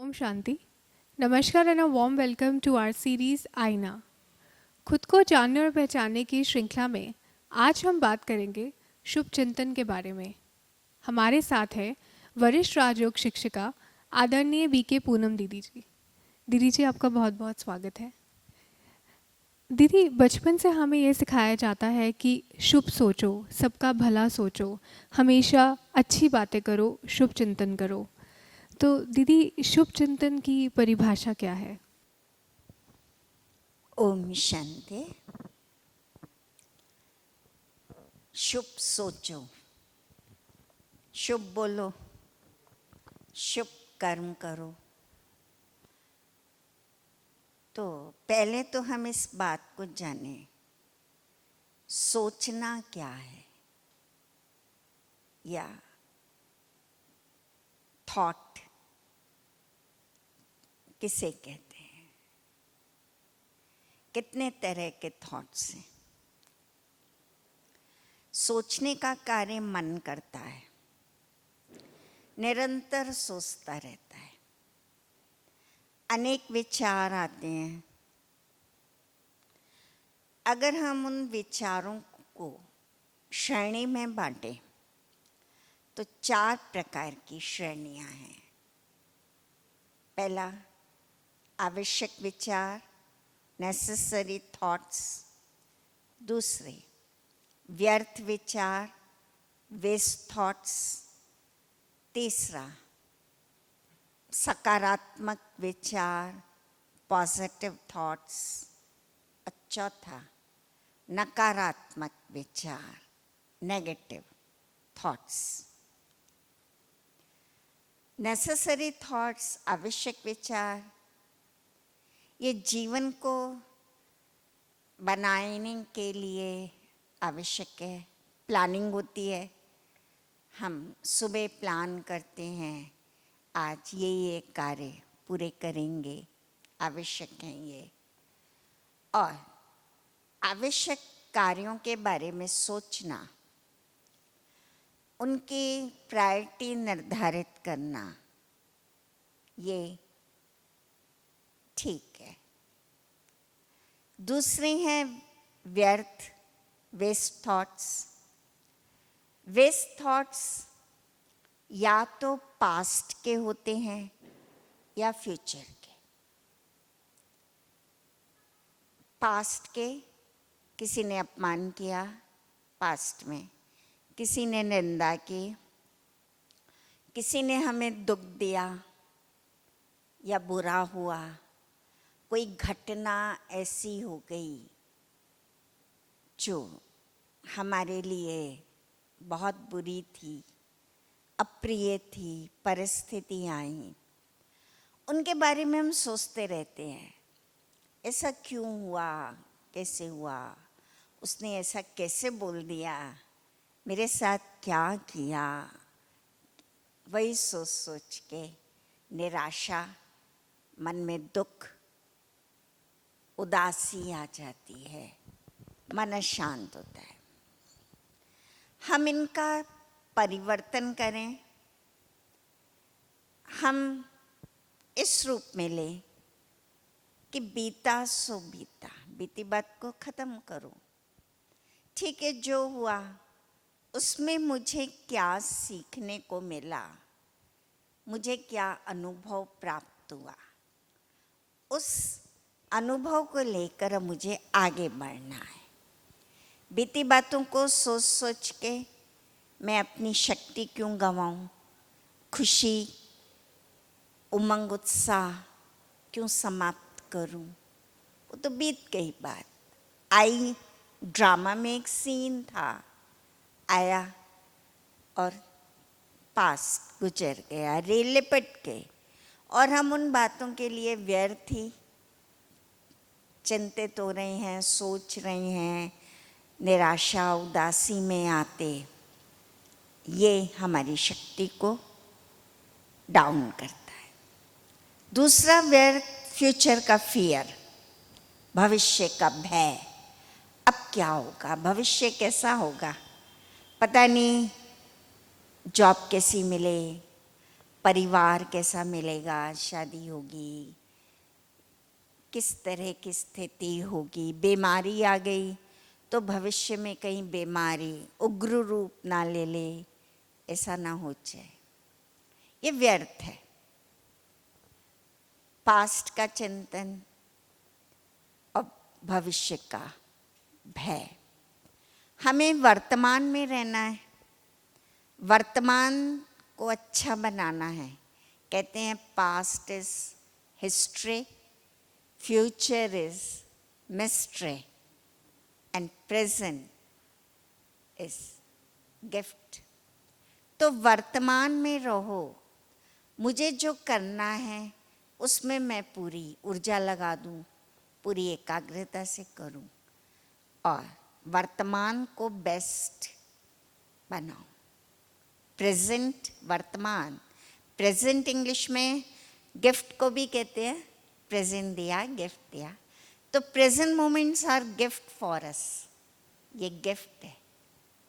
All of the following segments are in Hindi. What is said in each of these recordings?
ओम शांति। नमस्कार and a warm welcome to our series Aaina. खुद को जानने और पहचानने की श्रृंखला में आज हम बात करेंगे शुभ चिंतन के बारे में। हमारे साथ है वरिष्ठ राजयोग शिक्षिका आदरणीय बीके पूनम दीदी जी। दीदी जी, आपका बहुत बहुत स्वागत है। दीदी, बचपन से हमें ये सिखाया जाता है कि शुभ सोचो, सबका भला सोचो, हमेशा अच्छी बातें करो, शुभ चिंतन करो। तो दीदी, शुभ चिंतन की परिभाषा क्या है? ओम शांति। शुभ सोचो, शुभ बोलो, शुभ कर्म करो। तो पहले तो हम इस बात को जाने, सोचना क्या है या थॉट किसे कहते हैं। कितने तरह के थॉट्स हैं। सोचने का कार्य मन करता है, निरंतर सोचता रहता है। अनेक विचार आते हैं। अगर हम उन विचारों को श्रेणी में बांटें तो 4 प्रकार की श्रेणियां हैं। पहला, आवश्यक विचार, नेसेसरी थॉट्स। दूसरे, व्यर्थ विचार, वेस्ट थॉट्स। तीसरा, सकारात्मक विचार, पॉजिटिव थॉट्स। चौथा, नकारात्मक विचार, नेगेटिव थॉट्स। नेसेसरी थॉट्स, आवश्यक विचार, ये जीवन को बनाने के लिए आवश्यक है। प्लानिंग होती है, हम सुबह प्लान करते हैं, आज ये कार्य पूरे करेंगे, आवश्यक हैं ये। और आवश्यक कार्यों के बारे में सोचना, उनकी प्रायोरिटी निर्धारित करना, ये ठीक है। दूसरे हैं व्यर्थ, वेस्ट थॉट्स। वेस्ट थॉट्स या तो पास्ट के होते हैं या फ्यूचर के। पास्ट के, किसी ने अपमान किया पास्ट में, किसी ने निंदा की, किसी ने हमें दुख दिया या बुरा हुआ, कोई घटना ऐसी हो गई जो हमारे लिए बहुत बुरी थी, अप्रिय थी, परिस्थितियाँ आई, उनके बारे में हम सोचते रहते हैं। ऐसा क्यों हुआ, कैसे हुआ, उसने ऐसा कैसे बोल दिया, मेरे साथ क्या किया। वही सोच सोच के निराशा, मन में दुख, उदासी आ जाती है, मन अशांत होता है। हम इनका परिवर्तन करें, हम इस रूप में लें कि बीता सो बीता, बीती बात को ख़त्म करो। ठीक है, जो हुआ उसमें मुझे क्या सीखने को मिला, मुझे क्या अनुभव प्राप्त हुआ, उस अनुभव को लेकर अब मुझे आगे बढ़ना है। बीती बातों को सोच सोच के मैं अपनी शक्ति क्यों गंवाऊं, खुशी, उमंग, उत्साह क्यों समाप्त करूं। वो तो बीत गई बात। आई ड्रामा में एक सीन था, आया और पास गुजर गया, रेल लिपट गई, और हम उन बातों के लिए व्यर्थ ही चिंतित हो रहे हैं, सोच रहे हैं, निराशा, उदासी में आते। ये हमारी शक्ति को डाउन करता है। दूसरा व्यर्थ, फ्यूचर का फियर, भविष्य का भय। अब क्या होगा, भविष्य कैसा होगा, पता नहीं, जॉब कैसी मिले, परिवार कैसा मिलेगा, शादी होगी, किस तरह की स्थिति होगी, बीमारी आ गई तो भविष्य में कहीं बीमारी उग्र रूप ना ले ले, ऐसा ना हो जाए, ये व्यर्थ है। पास्ट का चिंतन और भविष्य का भय। हमें वर्तमान में रहना है, वर्तमान को अच्छा बनाना है। कहते हैं past is history, future is mystery and present is gift. तो वर्तमान में रहो, मुझे जो करना है उसमें मैं पूरी ऊर्जा लगा दूं, पूरी एकाग्रता से करूं और वर्तमान को बेस्ट बनाओ। प्रेजेंट, वर्तमान, प्रेजेंट इंग्लिश में गिफ्ट को भी कहते हैं, प्रेजेंट दिया, गिफ्ट दिया, तो present moments are gift for us, ये गिफ्ट है,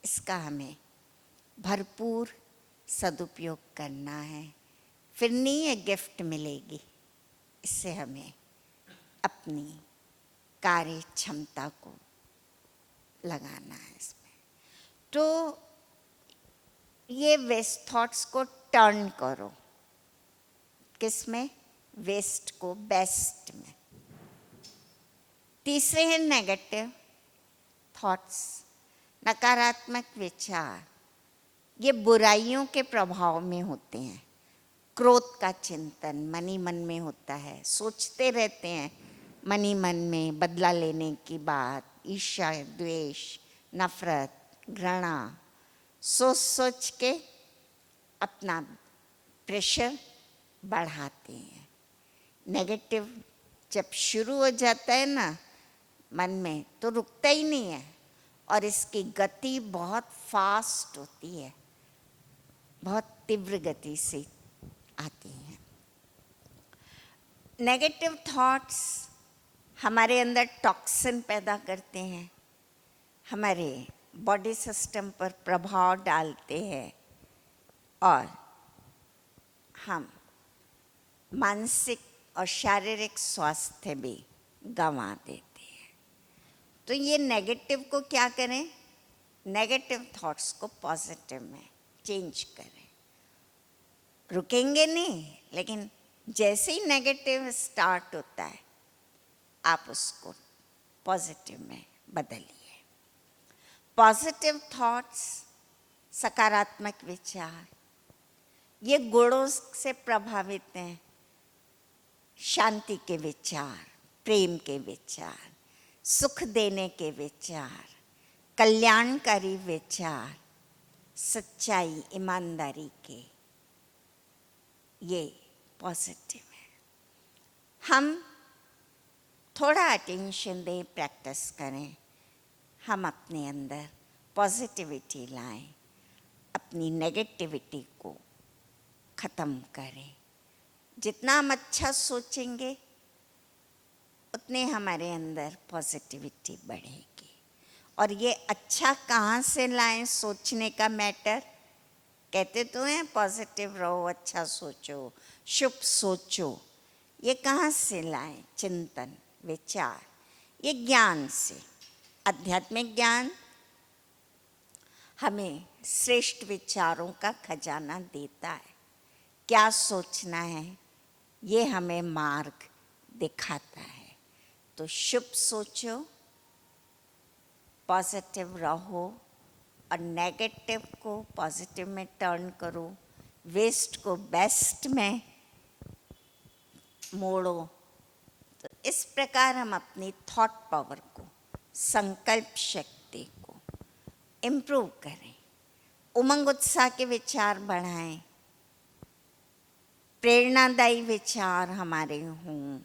इसका हमें भरपूर सदुपयोग करना है, फिर नहीं ये गिफ्ट मिलेगी। इससे हमें अपनी कार्य क्षमता को लगाना है इसमें। तो ये वेस्ट थॉट्स को टर्न करो, किसमें? वेस्ट को बेस्ट में। तीसरे हैं नेगेटिव थॉट्स, नकारात्मक विचार। ये बुराइयों के प्रभाव में होते हैं। क्रोध का चिंतन मन ही मन में होता है, सोचते रहते हैं मन ही मन में बदला लेने की बात, ईर्ष्या, द्वेष, नफरत, घृणा, सोच सोच के अपना प्रेशर बढ़ाते हैं। नेगेटिव जब शुरू हो जाता है ना मन में तो रुकता ही नहीं है और इसकी गति बहुत फास्ट होती है, बहुत तीव्र गति से आती हैं। नेगेटिव थॉट्स हमारे अंदर टॉक्सिन पैदा करते हैं, हमारे बॉडी सिस्टम पर प्रभाव डालते हैं और हम मानसिक और शारीरिक स्वास्थ्य भी गंवा देते हैं। तो ये नेगेटिव को क्या करें? नेगेटिव थॉट्स को पॉजिटिव में चेंज करें। रुकेंगे नहीं, लेकिन जैसे ही नेगेटिव स्टार्ट होता है आप उसको पॉजिटिव में बदलिए। पॉजिटिव थॉट्स, सकारात्मक विचार, ये गुणों से प्रभावित हैं। शांति के विचार, प्रेम के विचार, सुख देने के विचार, कल्याणकारी विचार, सच्चाई, ईमानदारी के, ये पॉजिटिव है। हम थोड़ा अटेंशन दें, प्रैक्टिस करें, हम अपने अंदर पॉजिटिविटी लाएं, अपनी नेगेटिविटी को ख़त्म करें। जितना हम अच्छा सोचेंगे उतने हमारे अंदर पॉजिटिविटी बढ़ेगी। और ये अच्छा कहाँ से लाएं? सोचने का मैटर। कहते तो हैं पॉजिटिव रहो, अच्छा सोचो, शुभ सोचो। ये कहाँ से लाएं? चिंतन, विचार, ये ज्ञान से। आध्यात्मिक ज्ञान हमें श्रेष्ठ विचारों का खजाना देता है। क्या सोचना है ये हमें मार्ग दिखाता है। तो शुभ सोचो, पॉजिटिव रहो और नेगेटिव को पॉजिटिव में टर्न करो, वेस्ट को बेस्ट में मोड़ो। तो इस प्रकार हम अपनी थॉट पावर को, संकल्प शक्ति को इम्प्रूव करें, उमंग उत्साह के विचार बढ़ाएं, प्रेरणादायी विचार हमारे हों,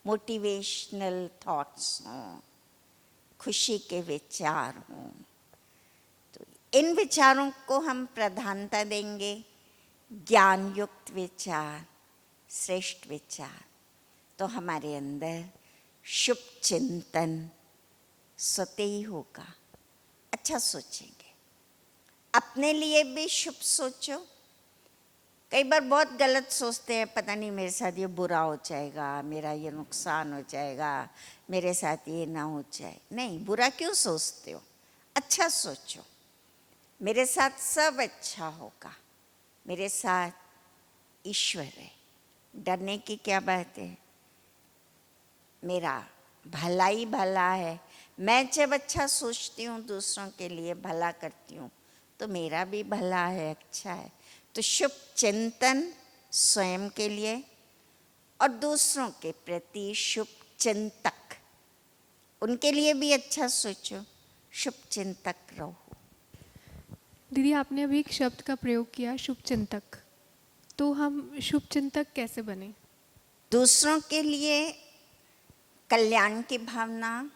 मोटिवेशनल थॉट्स हों, खुशी के विचार हों। तो इन विचारों को हम प्रधानता देंगे। ज्ञान युक्त विचार, श्रेष्ठ विचार, तो हमारे अंदर शुभ चिंतन स्वतः ही होगा। अच्छा सोचेंगे, अपने लिए भी शुभ सोचो, कई बार बहुत गलत सोचते हैं, पता नहीं मेरे साथ ये बुरा हो जाएगा, मेरा ये नुकसान हो जाएगा, मेरे साथ ये ना हो जाए। नहीं, बुरा क्यों सोचते हो? अच्छा सोचो, मेरे साथ सब अच्छा होगा, मेरे साथ ईश्वर है, डरने की क्या बात है? मेरा भला ही भला है। मैं जब अच्छा सोचती हूँ, दूसरों के लिए भला करती हूँ, तो मेरा भी भला है, अच्छा है। तो शुभ चिंतन स्वयं के लिए और दूसरों के प्रति शुभ चिंतक, उनके लिए भी अच्छा सोचो, शुभ चिंतक रहो। दीदी, आपने अभी एक शब्द का प्रयोग किया, शुभ चिंतक। तो हम शुभ चिंतक कैसे बने? दूसरों के लिए कल्याण की भावना,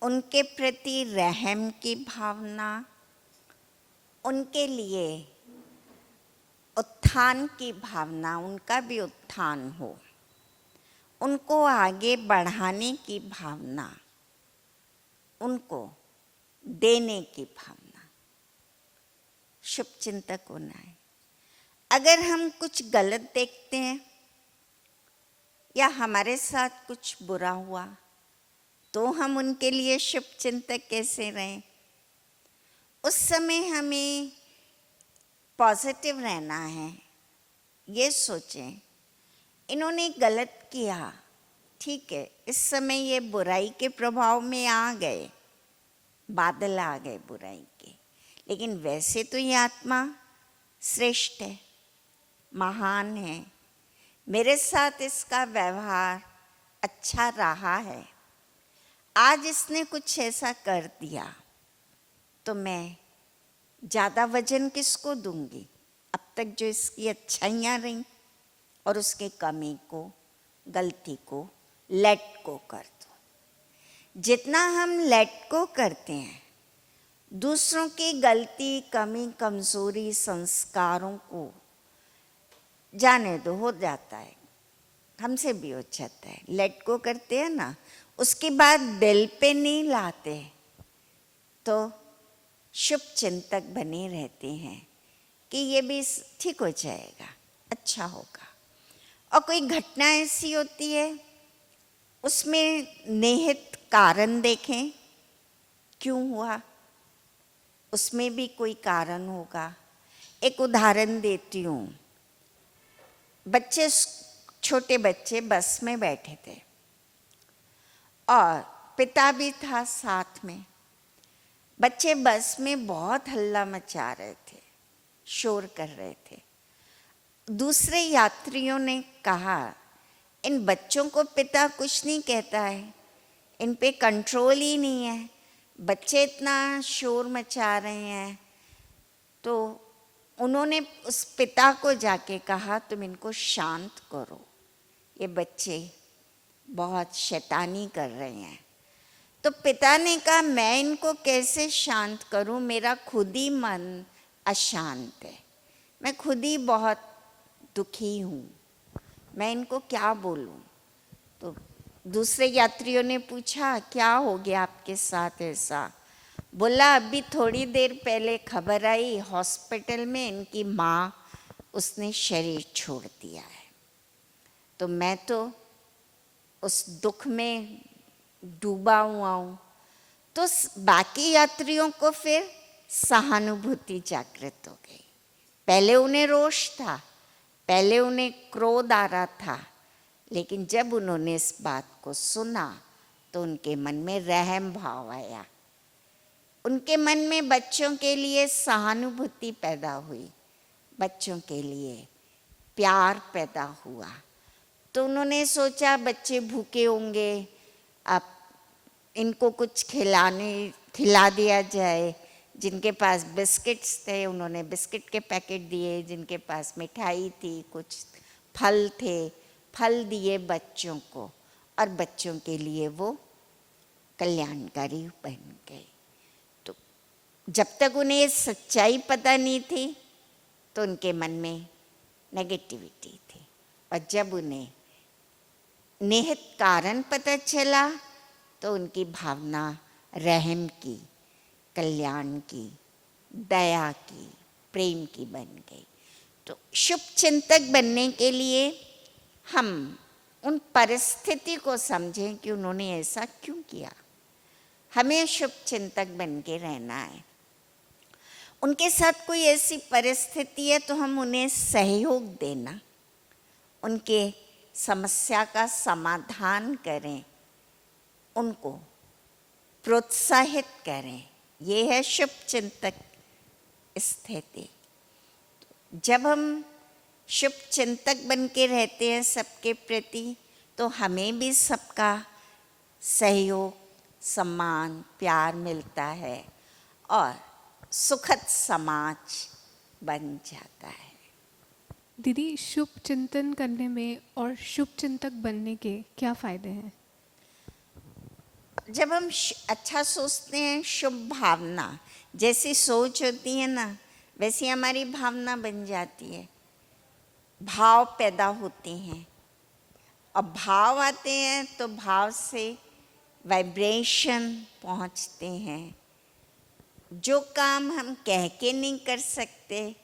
उनके प्रति रहम की भावना, उनके लिए उत्थान की भावना, उनका भी उत्थान हो, उनको आगे बढ़ाने की भावना, उनको देने की भावना, शुभ चिंतक होना है। अगर हम कुछ गलत देखते हैं या हमारे साथ कुछ बुरा हुआ, तो हम उनके लिए शुभ चिंतक कैसे रहें? उस समय हमें पॉजिटिव रहना है। ये सोचें, इन्होंने गलत किया, ठीक है, इस समय ये बुराई के प्रभाव में आ गए, बादल आ गए बुराई के, लेकिन वैसे तो ये आत्मा श्रेष्ठ है, महान है, मेरे साथ इसका व्यवहार अच्छा रहा है, आज इसने कुछ ऐसा कर दिया तो मैं ज़्यादा वजन किसको दूंगी? अब तक जो इसकी अच्छाइयाँ रहीं, और उसके कमी को, गलती को लेट को कर दो। जितना हम लेट को करते हैं, दूसरों की गलती, कमी, कमजोरी, संस्कारों को जाने दो, हो जाता है, हमसे भी हो जाता है, लेट को करते हैं ना, उसके बाद दिल पे नहीं लाते, तो शुभ चिंतक बने रहते हैं कि ये भी ठीक हो जाएगा, अच्छा होगा। और कोई घटना ऐसी होती है, उसमें निहित कारण देखें, क्यों हुआ, उसमें भी कोई कारण होगा। एक उदाहरण देती हूँ। छोटे बच्चे बस में बैठे थे और पिता भी था साथ में। बच्चे बस में बहुत हल्ला मचा रहे थे, शोर कर रहे थे। दूसरे यात्रियों ने कहा, इन बच्चों को पिता कुछ नहीं कहता है, इन पे कंट्रोल ही नहीं है, बच्चे इतना शोर मचा रहे हैं। तो उन्होंने उस पिता को जाके कहा, तुम इनको शांत करो, ये बच्चे बहुत शैतानी कर रहे हैं। तो पिता ने कहा, मैं इनको कैसे शांत करूं, मेरा खुद ही मन अशांत है, मैं खुद ही बहुत दुखी हूँ, मैं इनको क्या बोलूं। तो दूसरे यात्रियों ने पूछा, क्या हो गया आपके साथ ऐसा? बोला, अभी थोड़ी देर पहले खबर आई हॉस्पिटल में, इनकी माँ, उसने शरीर छोड़ दिया है। तो मैं तो उस दुख में डूबा हुआ हूँ। तो बाकी यात्रियों को फिर सहानुभूति जागृत हो गई। पहले उन्हें रोष था, पहले उन्हें क्रोध आ रहा था, लेकिन जब उन्होंने इस बात को सुना तो उनके मन में रहम भाव आया, उनके मन में बच्चों के लिए सहानुभूति पैदा हुई, बच्चों के लिए प्यार पैदा हुआ। तो उन्होंने सोचा, बच्चे भूखे होंगे, अब इनको कुछ खिला दिया जाए। जिनके पास बिस्किट्स थे उन्होंने बिस्किट के पैकेट दिए, जिनके पास मिठाई थी, कुछ फल थे, फल दिए बच्चों को, और बच्चों के लिए वो कल्याणकारी बन गए। तो जब तक उन्हें सच्चाई पता नहीं थी तो उनके मन में नेगेटिविटी थी, और जब उन्हें निहित कारण पता चला तो उनकी भावना रहम की, कल्याण की, दया की, प्रेम की बन गई। तो शुभ चिंतक बनने के लिए हम उन परिस्थिति को समझें कि उन्होंने ऐसा क्यों किया। हमें शुभ चिंतक बन के रहना है। उनके साथ कोई ऐसी परिस्थिति है तो हम उन्हें सहयोग देना, उनके समस्या का समाधान करें, उनको प्रोत्साहित करें। ये है शुभ चिंतक स्थिति। जब हम शुभ चिंतक बन के रहते हैं सबके प्रति, तो हमें भी सबका सहयोग, सम्मान, प्यार मिलता है और सुखद समाज बन जाता है। दीदी, शुभ चिंतन करने में और शुभ चिंतक बनने के क्या फ़ायदे हैं? जब हम अच्छा सोचते हैं, शुभ भावना जैसी सोच होती है ना, वैसी हमारी भावना बन जाती है, भाव पैदा होते हैं। अब भाव आते हैं तो भाव से वाइब्रेशन पहुंचते हैं। जो काम हम कह के नहीं कर सकते,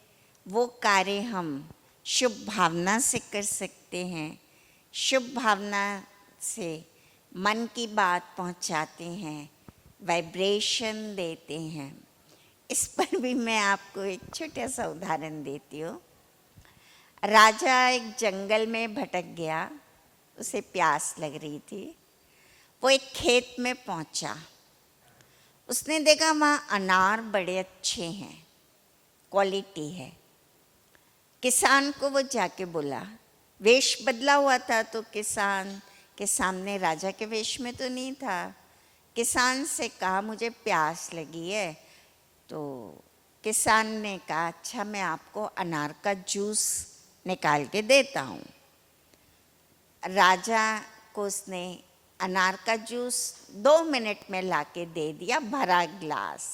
वो कार्य हम शुभ भावना से कर सकते हैं। शुभ भावना से मन की बात पहुंचाते हैं, वाइब्रेशन देते हैं। इस पर भी मैं आपको एक छोटा सा उदाहरण देती हूँ। राजा एक जंगल में भटक गया, उसे प्यास लग रही थी। वो एक खेत में पहुंचा, उसने देखा वहाँ अनार बड़े अच्छे हैं, क्वालिटी है। किसान को वो जाके बोला, वेश बदला हुआ था तो किसान के सामने राजा के वेश में तो नहीं था। किसान से कहा, मुझे प्यास लगी है। तो किसान ने कहा, अच्छा मैं आपको अनार का जूस निकाल के देता हूँ। राजा को उसने अनार का जूस 2 मिनट में लाके दे दिया, भरा ग्लास।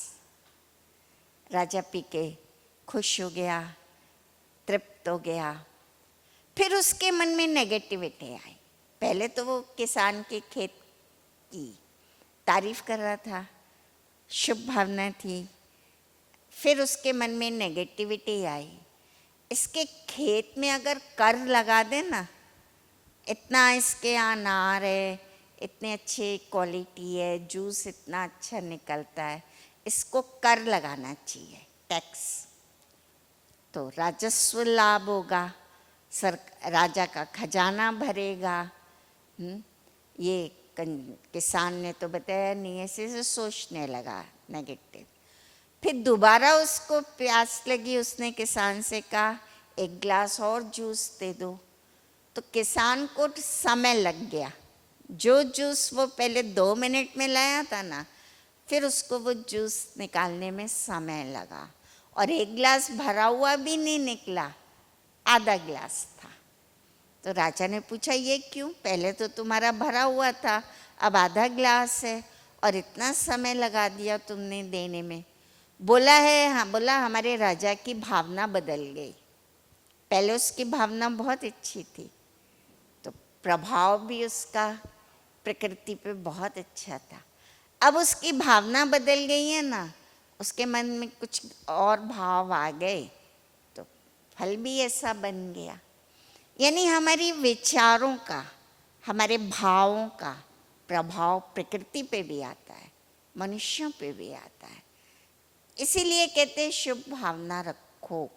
राजा पी के खुश हो गया, तृप्त हो गया। फिर उसके मन में नेगेटिविटी आई। पहले तो वो किसान के खेत की तारीफ कर रहा था, शुभ भावना थी। फिर उसके मन में नेगेटिविटी आई, इसके खेत में अगर कर लगा दे ना, इतना इसके अनार है, इतने अच्छे क्वालिटी है, जूस इतना अच्छा निकलता है, इसको कर लगाना चाहिए, टैक्स, तो राजस्व लाभ होगा, राजा का खजाना भरेगा। ये किसान ने तो बताया नहीं, ऐसे से सोचने लगा नेगेटिव। फिर दोबारा उसको प्यास लगी, उसने किसान से कहा, एक गिलास और जूस दे दो। तो किसान को समय लग गया। जो जूस वो पहले 2 मिनट में लाया था ना, फिर उसको वो जूस निकालने में समय लगा, और एक गिलास भरा हुआ भी नहीं निकला, आधा गिलास था। तो राजा ने पूछा, ये क्यों? पहले तो तुम्हारा भरा हुआ था, अब आधा गिलास है, और इतना समय लगा दिया तुमने देने में। बोला है, हाँ, बोला हमारे राजा की भावना बदल गई। पहले उसकी भावना बहुत अच्छी थी, तो प्रभाव भी उसका प्रकृति पे बहुत अच्छा था। अब उसकी भावना बदल गई है ना, उसके मन में कुछ और भाव आ गए, तो फल भी ऐसा बन गया। यानी हमारी विचारों का, हमारे भावों का प्रभाव प्रकृति पे भी आता है, मनुष्यों पे भी आता है। इसीलिए कहते हैं शुभ भावना रखो।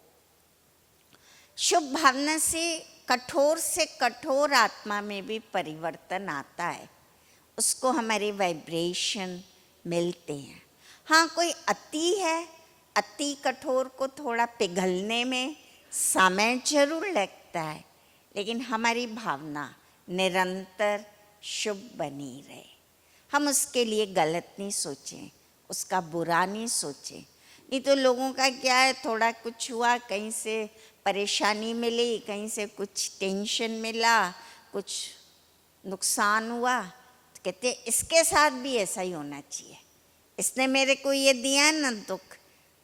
शुभ भावना से कठोर आत्मा में भी परिवर्तन आता है, उसको हमारे वाइब्रेशन मिलते हैं। हाँ, कोई अति है, अति कठोर को थोड़ा पिघलने में समय जरूर लगता है, लेकिन हमारी भावना निरंतर शुभ बनी रहे। हम उसके लिए गलत नहीं सोचें, उसका बुरा नहीं सोचें। नहीं तो लोगों का क्या है, थोड़ा कुछ हुआ, कहीं से परेशानी मिली, कहीं से कुछ टेंशन मिला, कुछ नुकसान हुआ, तो कहते इसके साथ भी ऐसा ही होना चाहिए, इसने मेरे को ये दिया ना दुख,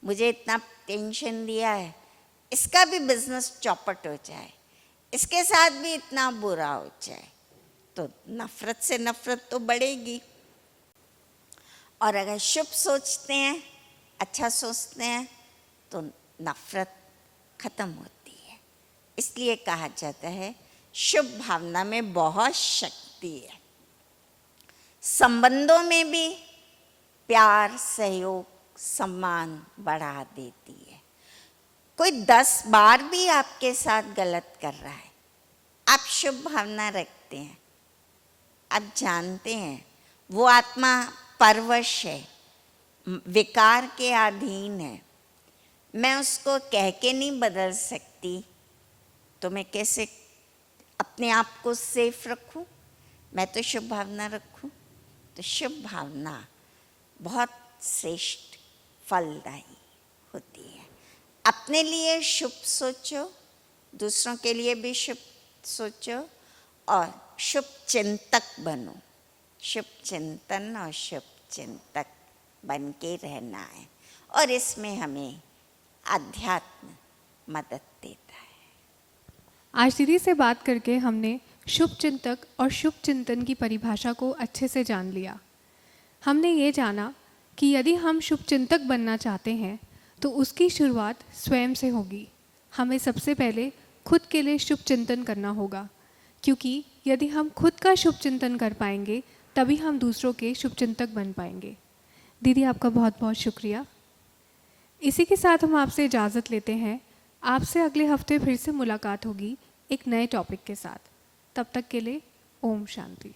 मुझे इतना टेंशन दिया है, इसका भी बिजनेस चौपट हो जाए, इसके साथ भी इतना बुरा हो जाए, तो नफरत से नफरत तो बढ़ेगी। और अगर शुभ सोचते हैं, अच्छा सोचते हैं, तो नफरत खत्म होती है। इसलिए कहा जाता है शुभ भावना में बहुत शक्ति है। संबंधों में भी प्यार, सहयोग, सम्मान बढ़ा देती है। कोई 10 बार भी आपके साथ गलत कर रहा है, आप शुभ भावना रखते हैं, आप जानते हैं वो आत्मा परवश है, विकार के अधीन है, मैं उसको कह के नहीं बदल सकती, तो मैं कैसे अपने आप को सेफ रखूं? मैं तो शुभ भावना रखूं। तो शुभ भावना बहुत श्रेष्ठ फलदायी होती है। अपने लिए शुभ सोचो, दूसरों के लिए भी शुभ सोचो और शुभ चिंतक बनो। शुभ चिंतन और शुभ चिंतक बन के रहना है, और इसमें हमें अध्यात्म मदद देता है। आज दीदी से बात करके हमने शुभ चिंतक और शुभ चिंतन की परिभाषा को अच्छे से जान लिया। हमने ये जाना कि यदि हम शुभ चिंतक बनना चाहते हैं तो उसकी शुरुआत स्वयं से होगी। हमें सबसे पहले खुद के लिए शुभ चिंतन करना होगा, क्योंकि यदि हम खुद का शुभ चिंतन कर पाएंगे तभी हम दूसरों के शुभ चिंतक बन पाएंगे। दीदी आपका बहुत बहुत शुक्रिया। इसी के साथ हम आपसे इजाज़त लेते हैं। आपसे अगले हफ्ते फिर से मुलाकात होगी एक नए टॉपिक के साथ। तब तक के लिए ओम शांति।